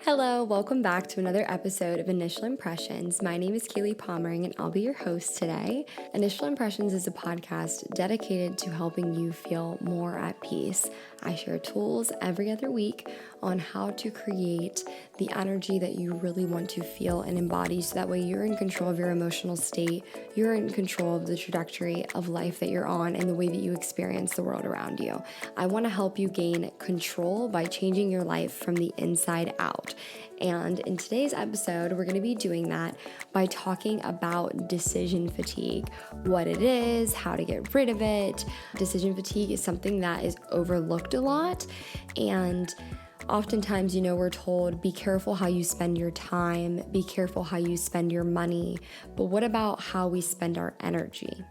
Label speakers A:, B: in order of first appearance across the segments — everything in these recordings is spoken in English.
A: Hello, welcome back to another episode of Initial Impressions. My name is Kayli Pommering and I'll be your host today. Initial Impressions is a podcast dedicated to helping you feel more at peace. I share tools every other week on how to create the energy that you really want to feel and embody so that way you're in control of your emotional state, you're in control of the trajectory of life that you're on and the way that you experience the world around you. I want to help you gain control by changing your life from the inside out. And in today's episode, we're going to be doing that by talking about decision fatigue, what it is, how to get rid of it. Decision fatigue is something that is overlooked a lot, and oftentimes, we're told, be careful how you spend your time, be careful how you spend your money, but what about how we spend our energy?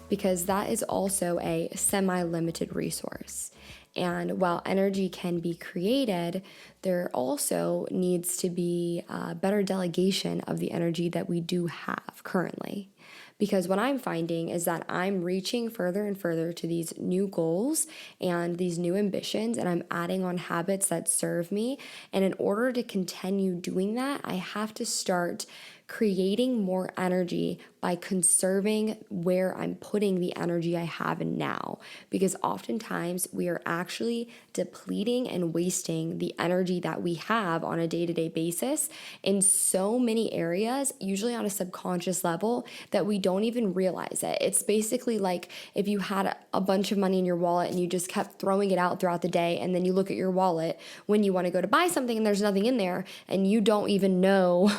A: Because that is also a semi-limited resource. And while energy can be created, there also needs to be a better delegation of the energy that we do have currently. Because what I'm finding is that I'm reaching further and further to these new goals and these new ambitions, and I'm adding on habits that serve me. And in order to continue doing that, I have to start creating more energy by conserving where I'm putting the energy I have now. Because oftentimes we are actually depleting and wasting the energy that we have on a day-to-day basis in so many areas, usually on a subconscious level, that we don't even realize it. It's basically like if you had a bunch of money in your wallet and you just kept throwing it out throughout the day, and then you look at your wallet when you want to go to buy something and there's nothing in there, and you don't even know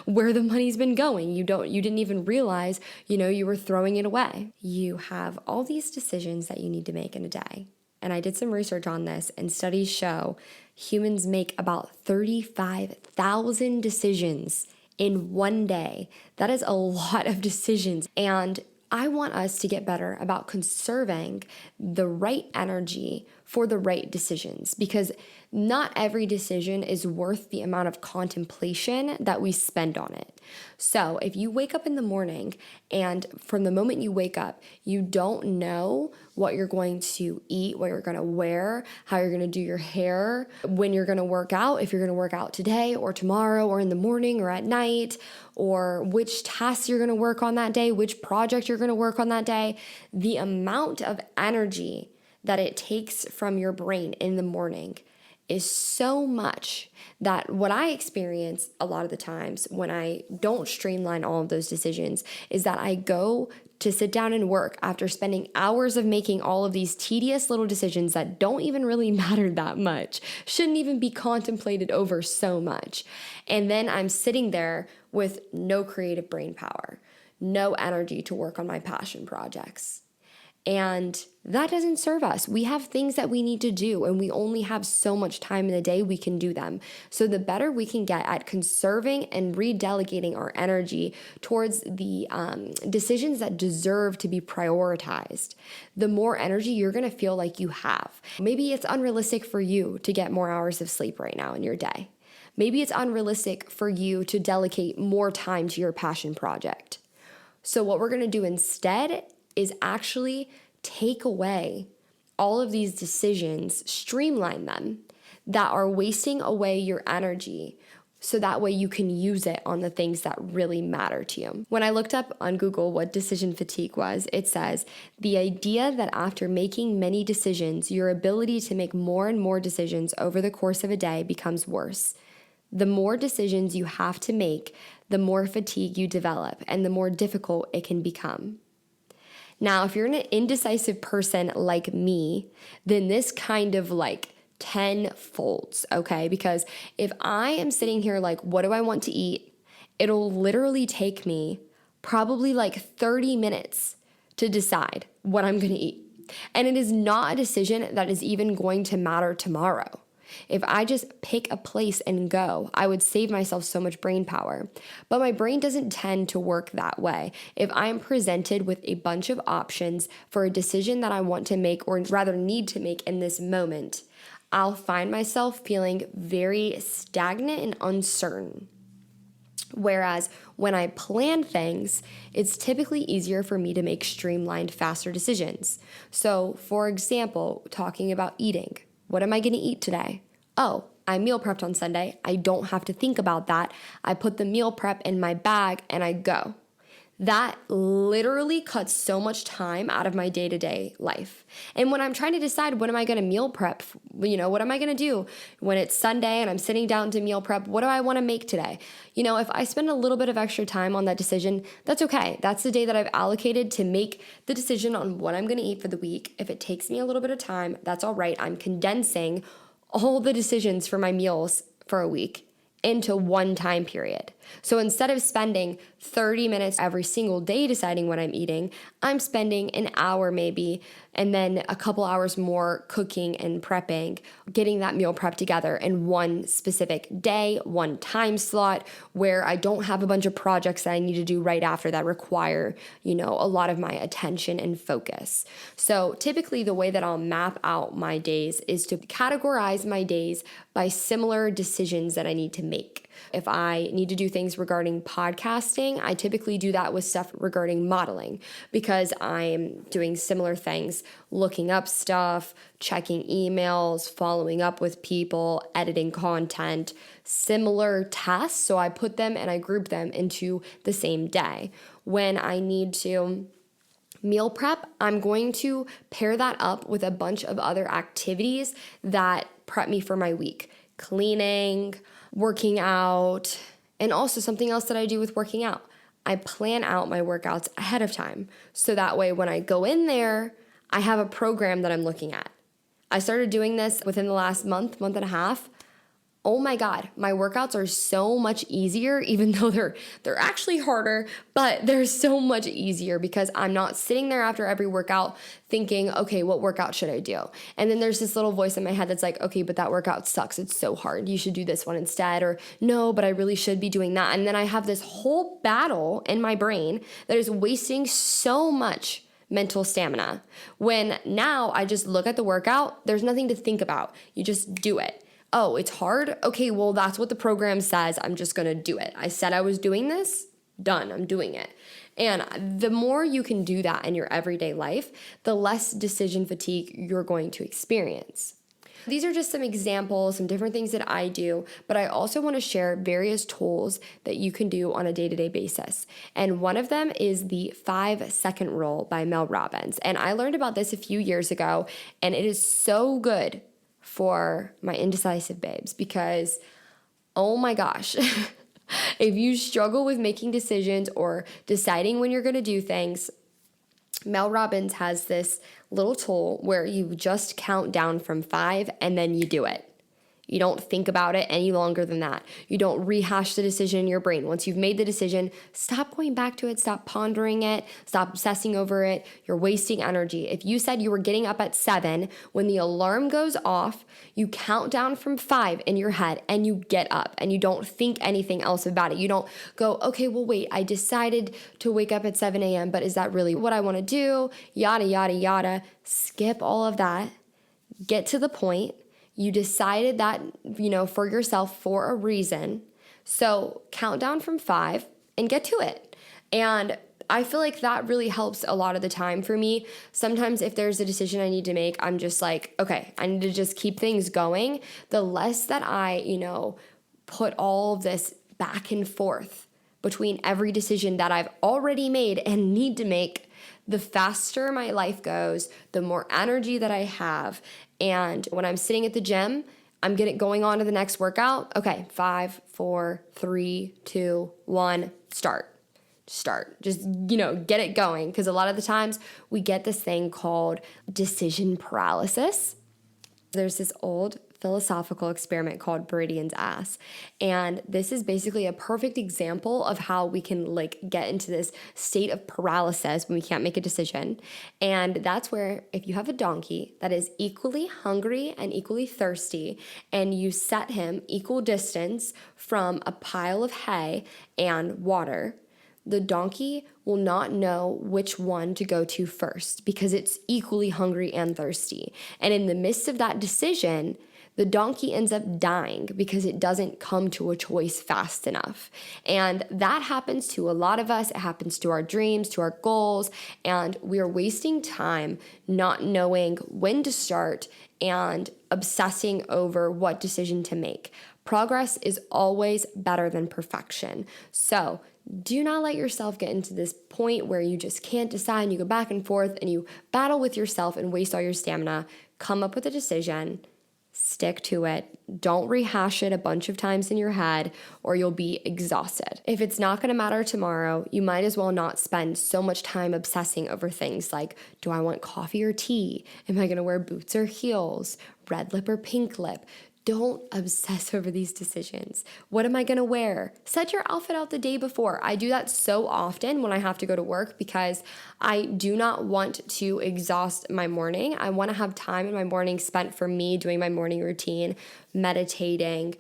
A: where the money's been going. You didn't even realize, you were throwing it away. You have all these decisions that you need to make in a day. And I did some research on this, and studies show humans make about 35,000 decisions in one day. That is a lot of decisions. And I want us to get better about conserving the right energy for the right decisions, because not every decision is worth the amount of contemplation that we spend on it. So if you wake up in the morning and from the moment you wake up, you don't know what you're going to eat, what you're going to wear, how you're going to do your hair, when you're going to work out, if you're going to work out today or tomorrow or in the morning or at night, or which tasks you're going to work on that day, which project you're going to work on that day, the amount of energy that it takes from your brain in the morning is so much that what I experience a lot of the times when I don't streamline all of those decisions is that I go to sit down and work after spending hours of making all of these tedious little decisions that don't even really matter that much, shouldn't even be contemplated over so much. And then I'm sitting there with no creative brain power, no energy to work on my passion projects. And that doesn't serve us. We have things that we need to do, and we only have so much time in the day we can do them. So the better we can get at conserving and redelegating our energy towards the decisions that deserve to be prioritized, the more energy you're going to feel like you have. Maybe it's unrealistic for you to get more hours of sleep right now in your day. Maybe it's unrealistic for you to delegate more time to your passion project. So what we're going to do instead is actually take away all of these decisions, streamline them, that are wasting away your energy, so that way you can use it on the things that really matter to you. When I looked up on Google what decision fatigue was, it says, the idea that after making many decisions, your ability to make more and more decisions over the course of a day becomes worse. The more decisions you have to make, the more fatigue you develop, and the more difficult it can become. Now, if you're an indecisive person like me, then this kind of like 10 folds, okay? Because if I am sitting here like, what do I want to eat? It'll literally take me probably like 30 minutes to decide what I'm going to eat. And it is not a decision that is even going to matter tomorrow. If I just pick a place and go, I would save myself so much brain power. But my brain doesn't tend to work that way. If I'm presented with a bunch of options for a decision that I want to make, or rather need to make in this moment, I'll find myself feeling very stagnant and uncertain. Whereas when I plan things, it's typically easier for me to make streamlined, faster decisions. So, for example, talking about eating. What am I going to eat today? Oh, I meal prepped on Sunday. I don't have to think about that. I put the meal prep in my bag and I go. That literally cuts so much time out of my day-to-day life. And when I'm trying to decide when am I going to meal prep, what am I going to do when it's Sunday and I'm sitting down to meal prep, what do I want to make today? If I spend a little bit of extra time on that decision, that's okay. That's the day that I've allocated to make the decision on what I'm going to eat for the week. If it takes me a little bit of time, that's all right. I'm condensing all the decisions for my meals for a week into one time period. So instead of spending 30 minutes every single day deciding what I'm eating, I'm spending an hour maybe, and then a couple hours more cooking and prepping, getting that meal prep together in one specific day, one time slot where I don't have a bunch of projects that I need to do right after that require, a lot of my attention and focus. So typically the way that I'll map out my days is to categorize my days by similar decisions that I need to make. If I need to do things regarding podcasting, I typically do that with stuff regarding modeling because I'm doing similar things, looking up stuff, checking emails, following up with people, editing content, similar tasks. So I put them and I group them into the same day. When I need to meal prep, I'm going to pair that up with a bunch of other activities that prep me for my week. Cleaning, working out, and also something else that I do with working out. I plan out my workouts ahead of time. So that way when I go in there, I have a program that I'm looking at. I started doing this within the last month and a half. Oh my God, my workouts are so much easier, even though they're actually harder, but they're so much easier because I'm not sitting there after every workout thinking, okay, what workout should I do? And then there's this little voice in my head that's like, okay, but that workout sucks. It's so hard. You should do this one instead. Or no, but I really should be doing that. And then I have this whole battle in my brain that is wasting so much mental stamina. When now I just look at the workout, there's nothing to think about. You just do it. Oh, it's hard? Okay, well, that's what the program says. I'm just going to do it. I said I was doing this. Done. I'm doing it. And the more you can do that in your everyday life, the less decision fatigue you're going to experience. These are just some examples, some different things that I do, but I also want to share various tools that you can do on a day-to-day basis. And one of them is the 5-second rule by Mel Robbins. And I learned about this a few years ago, and it is so good for my indecisive babes because, oh my gosh, if you struggle with making decisions or deciding when you're going to do things, Mel Robbins has this little tool where you just count down from 5 and then you do it. You don't think about it any longer than that. You don't rehash the decision in your brain. Once you've made the decision, stop going back to it, stop pondering it, stop obsessing over it. You're wasting energy. If you said you were getting up at 7, when the alarm goes off, you count down from 5 in your head and you get up and you don't think anything else about it. You don't go, okay, well, wait, I decided to wake up at 7 a.m., but is that really what I want to do? Yada, yada, yada. Skip all of that. Get to the point. You decided that, for yourself for a reason. So count down from 5 and get to it. And I feel like that really helps a lot of the time for me. Sometimes if there's a decision I need to make, I'm just like, okay, I need to just keep things going. The less that I, put all of this back and forth between every decision that I've already made and need to make, the faster my life goes, the more energy that I have. And when I'm sitting at the gym, I'm going on to the next workout. Okay, 5, 4, 3, 2, 1, start. Just, get it going. Because a lot of the times we get this thing called decision paralysis. There's this old philosophical experiment called Buridan's ass. And this is basically a perfect example of how we can get into this state of paralysis when we can't make a decision. And that's where if you have a donkey that is equally hungry and equally thirsty, and you set him equal distance from a pile of hay and water, the donkey will not know which one to go to first because it's equally hungry and thirsty. And in the midst of that decision, the donkey ends up dying because it doesn't come to a choice fast enough. And that happens to a lot of us. It happens to our dreams, to our goals, and we are wasting time not knowing when to start and obsessing over what decision to make. Progress is always better than perfection. So do not let yourself get into this point where you just can't decide and you go back and forth and you battle with yourself and waste all your stamina. Come up with a decision, stick to it. Don't rehash it a bunch of times in your head or you'll be exhausted. If it's not going to matter tomorrow, you might as well not spend so much time obsessing over things like, do I want coffee or tea? Am I going to wear boots or heels? Red lip or pink lip? Don't obsess over these decisions. What am I going to wear? Set your outfit out the day before. I do that so often when I have to go to work because I do not want to exhaust my morning. I want to have time in my morning spent for me doing my morning routine, meditating,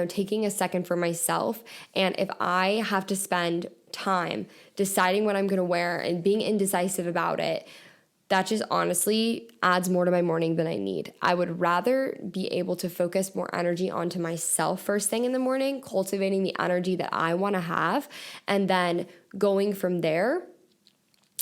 A: taking a second for myself. And if I have to spend time deciding what I'm going to wear and being indecisive about it, that just honestly adds more to my morning than I need. I would rather be able to focus more energy onto myself first thing in the morning, cultivating the energy that I want to have, and then going from there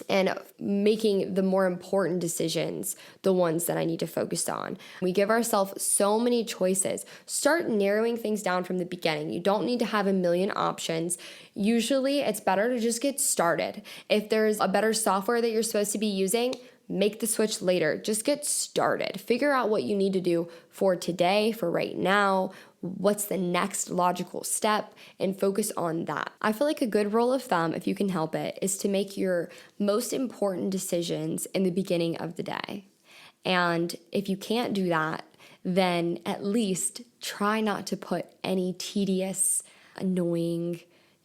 A: and making the more important decisions, the ones that I need to focus on. We give ourselves so many choices. Start narrowing things down from the beginning. You don't need to have a million options. Usually it's better to just get started. If there's a better software that you're supposed to be using, make the switch later. Just get started. Figure out what you need to do for today, for right now. What's the next logical step, and focus on that. I feel like a good rule of thumb, if you can help it, is to make your most important decisions in the beginning of the day. And if you can't do that, then at least try not to put any tedious, annoying,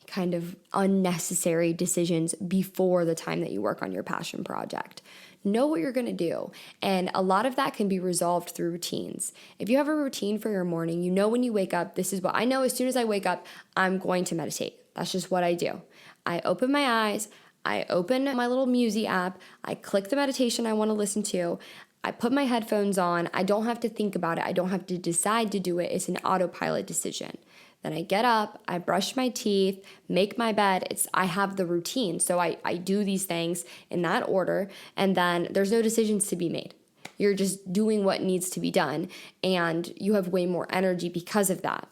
A: kind of unnecessary decisions before the time that you work on your passion project. Know what you're going to do. And a lot of that can be resolved through routines. If you have a routine for your morning, you know when you wake up, this is what I know. As soon as I wake up, I'm going to meditate. That's just what I do. I open my eyes, I open my little music app, I click the meditation I want to listen to, I put my headphones on. I don't have to think about it. I don't have to decide to do it. It's an autopilot decision. Then I get up, I brush my teeth, make my bed. I have the routine. So I do these things in that order, and then there's no decisions to be made. You're just doing what needs to be done, and you have way more energy because of that.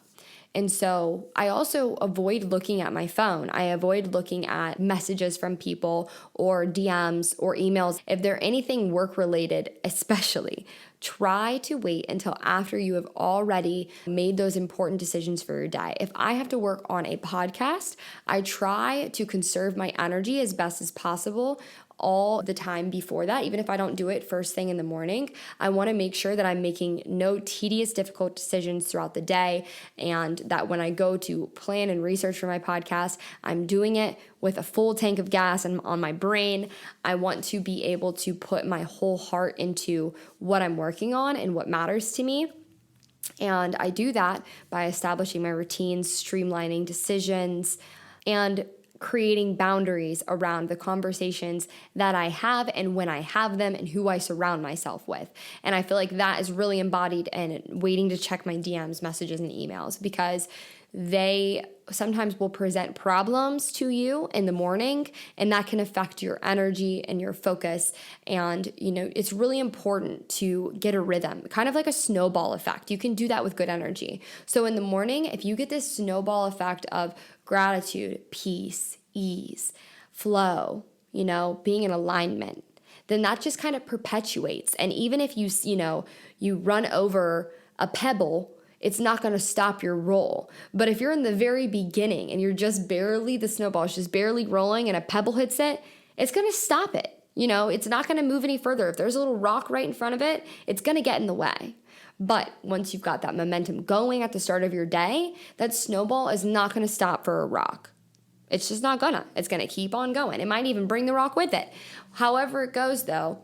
A: And so I also avoid looking at my phone. I avoid looking at messages from people or DMs or emails. If they're anything work related, especially, try to wait until after you have already made those important decisions for your day. If I have to work on a podcast, I try to conserve my energy as best as possible all the time before that. Even if I don't do it first thing in the morning, I want to make sure that I'm making no tedious, difficult decisions throughout the day, and that when I go to plan and research for my podcast, I'm doing it with a full tank of gas and on my brain. I want to be able to put my whole heart into what I'm working on and what matters to me. And I do that by establishing my routines, streamlining decisions, and creating boundaries around the conversations that I have and when I have them and who I surround myself with. And I feel like that is really embodied in waiting to check my DMs, messages, and emails, because they sometimes will present problems to you in the morning, and that can affect your energy and your focus. And, it's really important to get a rhythm, kind of like a snowball effect. You can do that with good energy. So in the morning, if you get this snowball effect of gratitude, peace, ease, flow, being in alignment, then that just kind of perpetuates. And even if you run over a pebble, it's not going to stop your roll. But if you're in the very beginning and the snowball is just barely rolling and a pebble hits it, it's going to stop it. It's not going to move any further. If there's a little rock right in front of it, it's going to get in the way. But once you've got that momentum going at the start of your day, that snowball is not going to stop for a rock. It's just not gonna. It's going to keep on going. It might even bring the rock with it. However it goes, though,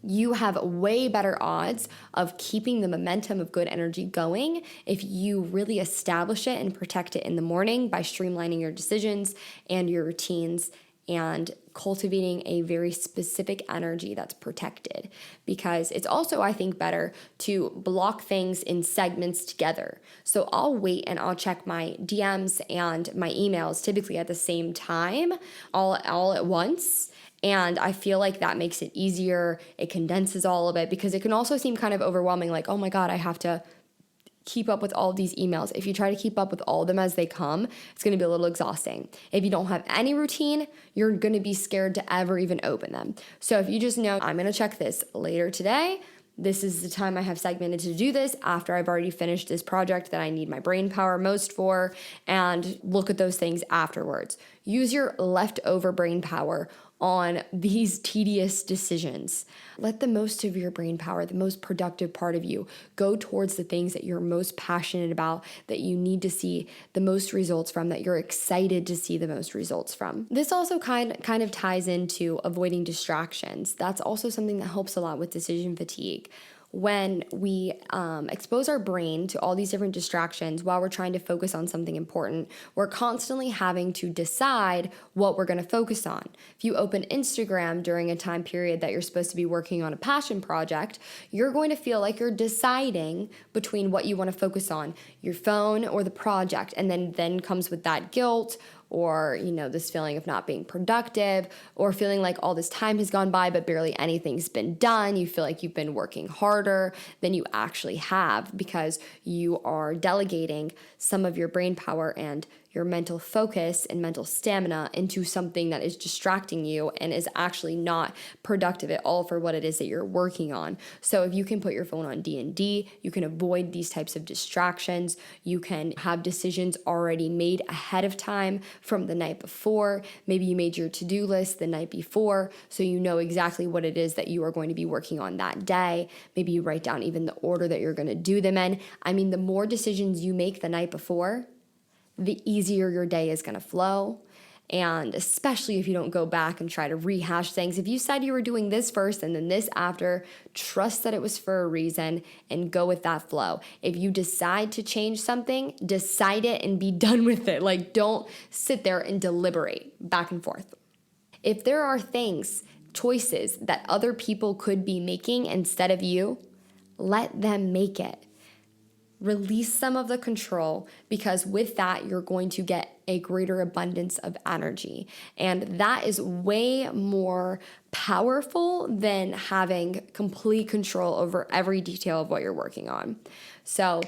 A: you have way better odds of keeping the momentum of good energy going if you really establish it and protect it in the morning by streamlining your decisions and your routines and cultivating a very specific energy that's protected, because it's also, I think, better to block things in segments together. So I'll wait and I'll check my DMs and my emails typically at the same time, all at once. And I feel like that makes it easier. It condenses all of it, because it can also seem kind of overwhelming, like, oh my God, I have to keep up with all of these emails. If you try to keep up with all of them as they come, it's going to be a little exhausting. If you don't have any routine, you're going to be scared to ever even open them. So if you just know, I'm going to check this later today, this is the time I have segmented to do this after I've already finished this project that I need my brain power most for, and look at those things afterwards. Use your leftover brain power on these tedious decisions. Let the most of your brain power, the most productive part of you, go towards the things that you're most passionate about, that you need to see the most results from, that you're excited to see the most results from. This also kind of ties into avoiding distractions. That's also something that helps a lot with decision fatigue. When we expose our brain to all these different distractions while we're trying to focus on something important, we're constantly having to decide what we're going to focus on. If you open Instagram during a time period that you're supposed to be working on a passion project, you're going to feel like you're deciding between what you want to focus on, your phone or the project, and then comes with that guilt, or, this feeling of not being productive, or feeling like all this time has gone by but barely anything's been done. You feel like you've been working harder than you actually have, because you are delegating some of your brain power and your mental focus and mental stamina into something that is distracting you and is actually not productive at all for what it is that you're working on. So if you can put your phone on D&D, you can avoid these types of distractions. You can have decisions already made ahead of time from the night before. Maybe you made your to-do list the night before, so you know exactly what it is that you are going to be working on that day. Maybe you write down even the order that you're going to do them in. I mean, the more decisions you make the night before, the easier your day is going to flow. And especially if you don't go back and try to rehash things. If you said you were doing this first and then this after, trust that it was for a reason and go with that flow. If you decide to change something, decide it and be done with it. Like, don't sit there and deliberate back and forth. If there are things, choices that other people could be making instead of you, let them make it. Release some of the control, because with that, you're going to get a greater abundance of energy. And that is way more powerful than having complete control over every detail of what you're working on. So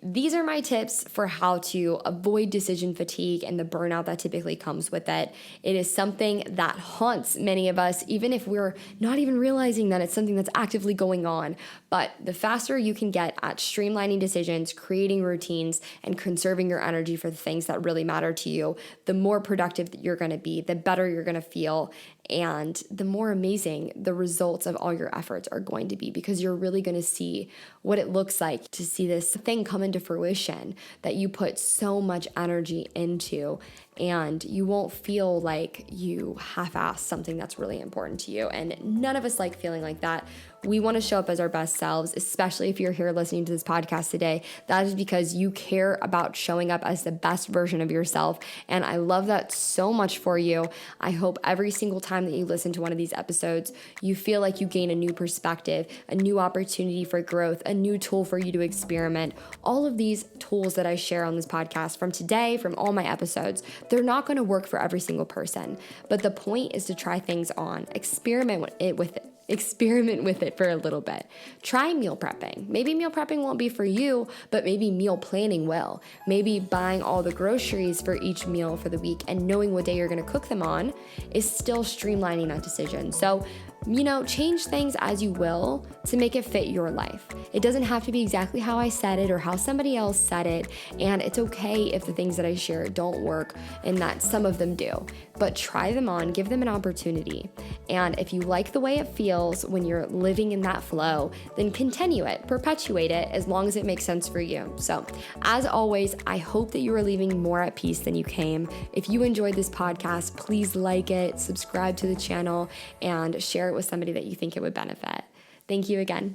A: these are my tips for how to avoid decision fatigue and the burnout that typically comes with it. It is something that haunts many of us, even if we're not even realizing that it's something that's actively going on. But the faster you can get at streamlining decisions, creating routines, and conserving your energy for the things that really matter to you, the more productive that you're going to be, the better you're going to feel, and the more amazing the results of all your efforts are going to be, because you're really going to see what it looks like to see this thing come into fruition that you put so much energy into, and you won't feel like you half-assed something that's really important to you. And none of us like feeling like that. We want to show up as our best selves, especially if you're here listening to this podcast today. That is because you care about showing up as the best version of yourself. And I love that so much for you. I hope every single time that you listen to one of these episodes, you feel like you gain a new perspective, a new opportunity for growth, a new tool for you to experiment. All of these tools that I share on this podcast from today, from all my episodes, they're not going to work for every single person. But the point is to try things on, experiment with it for a little bit. Try meal prepping. Maybe meal prepping won't be for you, but maybe meal planning will. Maybe buying all the groceries for each meal for the week and knowing what day you're going to cook them on is still streamlining that decision. So, change things as you will to make it fit your life. It doesn't have to be exactly how I said it or how somebody else said it, and it's okay if the things that I share don't work and that some of them do. But try them on, give them an opportunity. And if you like the way it feels when you're living in that flow, then continue it, perpetuate it as long as it makes sense for you. So, as always, I hope that you are leaving more at peace than you came. If you enjoyed this podcast, please like it, subscribe to the channel, and share it with somebody that you think it would benefit. Thank you again.